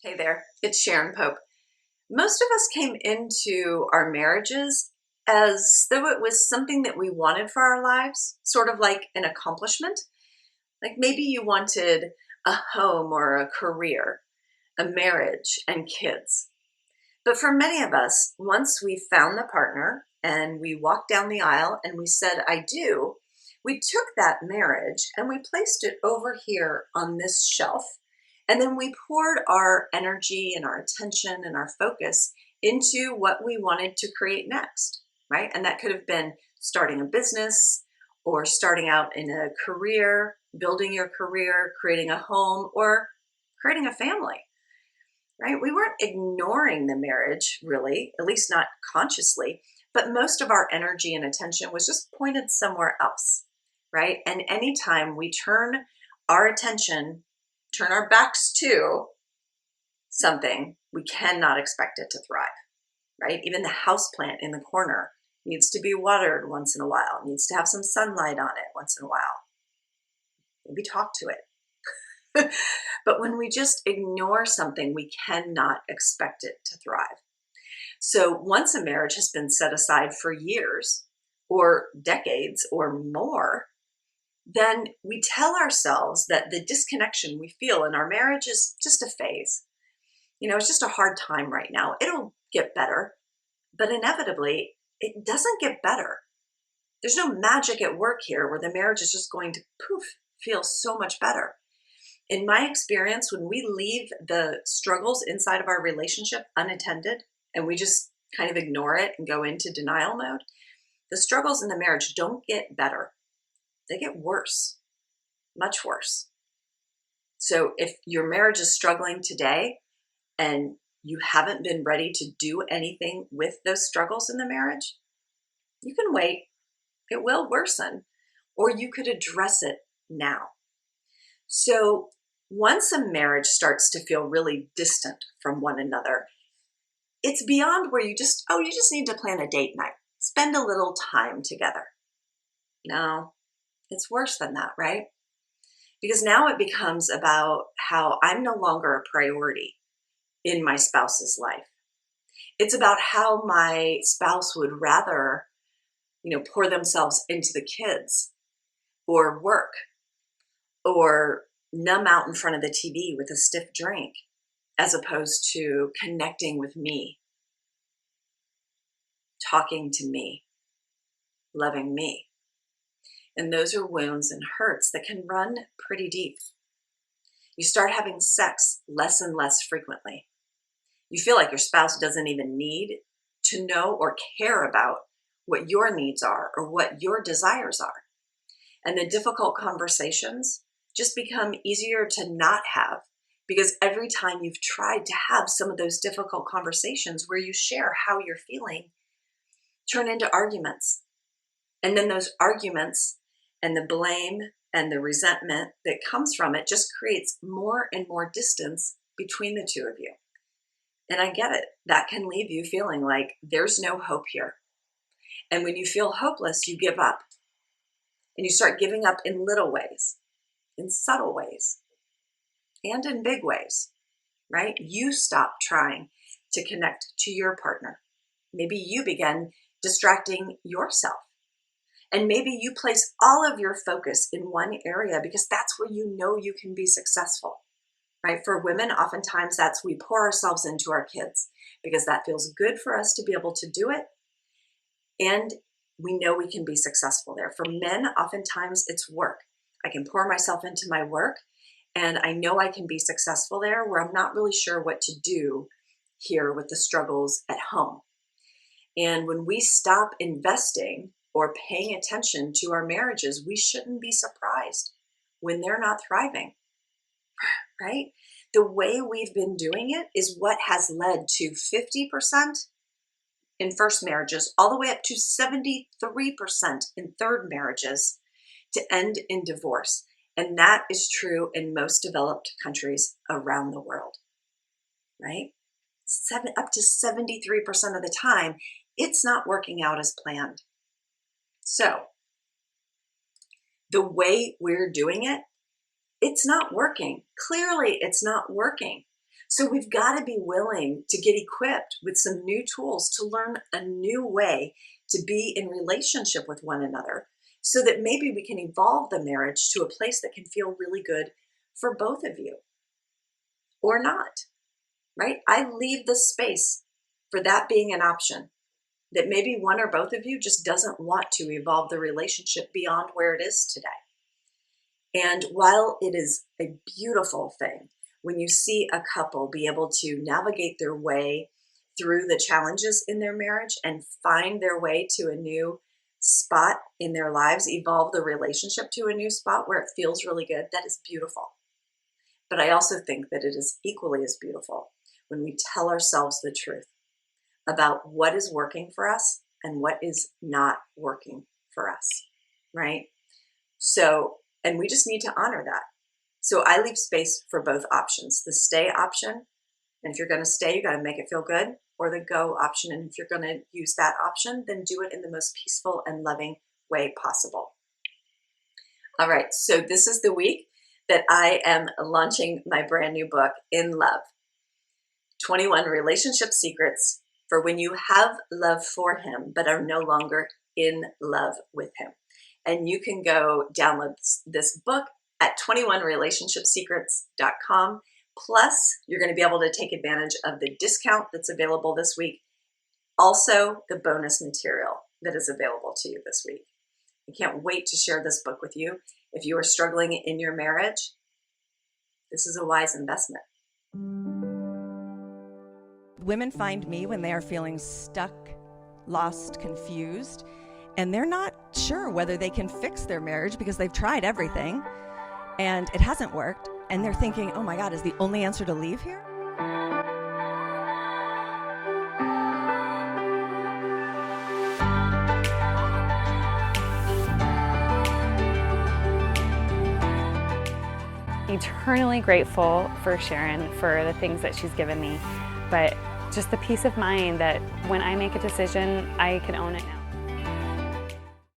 Hey there, it's Sharon Pope. Most of us came into our marriages as though it was something that we wanted for our lives, sort of like an accomplishment. Like maybe you wanted a home or a career, a marriage, and kids. But for many of us, once we found the partner and we walked down the aisle and we said, I do, we took that marriage and we placed it over here on this shelf. And then we poured our energy and our attention and our focus into what we wanted to create next, right? And that could have been starting a business or starting out in a career, building your career, creating a home, or creating a family, right? We weren't ignoring the marriage, really, at least not consciously, but most of our energy and attention was just pointed somewhere else, right? And anytime we turn our attention, turn our backs to something, we cannot expect it to thrive, right? Even the house plant in the corner needs to be watered once in a while, needs to have some sunlight on it once in a while. Maybe talk to it. But when we just ignore something, we cannot expect it to thrive. So once a marriage has been set aside for years or decades or more, then we tell ourselves that the disconnection we feel in our marriage is just a phase. It's just a hard time right now. It'll get better, but inevitably, it doesn't get better. There's no magic at work here where the marriage is just going to poof, feel so much better. In my experience, when we leave the struggles inside of our relationship unattended and we just kind of ignore it and go into denial mode, the struggles in the marriage don't get better. They get worse, much worse. So if your marriage is struggling today and you haven't been ready to do anything with those struggles in the marriage, you can wait. It will worsen, or you could address it now. So once a marriage starts to feel really distant from one another, it's beyond where you just need to plan a date night, spend a little time together. No, it's worse than that, right? Because now it becomes about how I'm no longer a priority in my spouse's life. It's about how my spouse would rather, pour themselves into the kids or work or numb out in front of the TV with a stiff drink as opposed to connecting with me, talking to me, loving me. And those are wounds and hurts that can run pretty deep. You start having sex less and less frequently. You feel like your spouse doesn't even need to know or care about what your needs are or what your desires are. And the difficult conversations just become easier to not have because every time you've tried to have some of those difficult conversations where you share how you're feeling, turn into arguments. And then those arguments and the blame and the resentment that comes from it just creates more and more distance between the two of you. And I get it. That can leave you feeling like there's no hope here. And when you feel hopeless, you give up. And you start giving up in little ways, in subtle ways, and in big ways, right? You stop trying to connect to your partner. Maybe you begin distracting yourself. And maybe you place all of your focus in one area because that's where you know you can be successful, right? For women, oftentimes that's we pour ourselves into our kids because that feels good for us to be able to do it. And we know we can be successful there. For men, oftentimes it's work. I can pour myself into my work and I know I can be successful there where I'm not really sure what to do here with the struggles at home. And when we stop investing or paying attention to our marriages, we shouldn't be surprised when they're not thriving, right? The way we've been doing it is what has led to 50% in first marriages, all the way up to 73% in third marriages to end in divorce. And that is true in most developed countries around the world, right? Up to 73% of the time, it's not working out as planned. So the way we're doing it, it's not working. Clearly, it's not working. So we've got to be willing to get equipped with some new tools to learn a new way to be in relationship with one another, so that maybe we can evolve the marriage to a place that can feel really good for both of you, or not, right? I leave the space for that being an option, that maybe one or both of you just doesn't want to evolve the relationship beyond where it is today. And while it is a beautiful thing when you see a couple be able to navigate their way through the challenges in their marriage and find their way to a new spot in their lives, evolve the relationship to a new spot where it feels really good, that is beautiful. But I also think that it is equally as beautiful when we tell ourselves the truth about what is working for us and what is not working for us, right? So, and we just need to honor that. So I leave space for both options, the stay option, and if you're going to stay, you got to make it feel good, or the go option. And if you're going to use that option, then do it in the most peaceful and loving way possible. All right, so this is the week that I am launching my brand new book, In Love, 21 Relationship Secrets for when you have love for him, but are no longer in love with him. And you can go download this book at 21relationshipsecrets.com. Plus, you're going to be able to take advantage of the discount that's available this week. Also, the bonus material that is available to you this week. I can't wait to share this book with you. If you are struggling in your marriage, this is a wise investment. Women find me when they are feeling stuck, lost, confused, and they're not sure whether they can fix their marriage because they've tried everything and it hasn't worked. And they're thinking, oh my God, is the only answer to leave here? Eternally grateful for Sharon for the things that she's given me, but just the peace of mind that when I make a decision, I can own it now.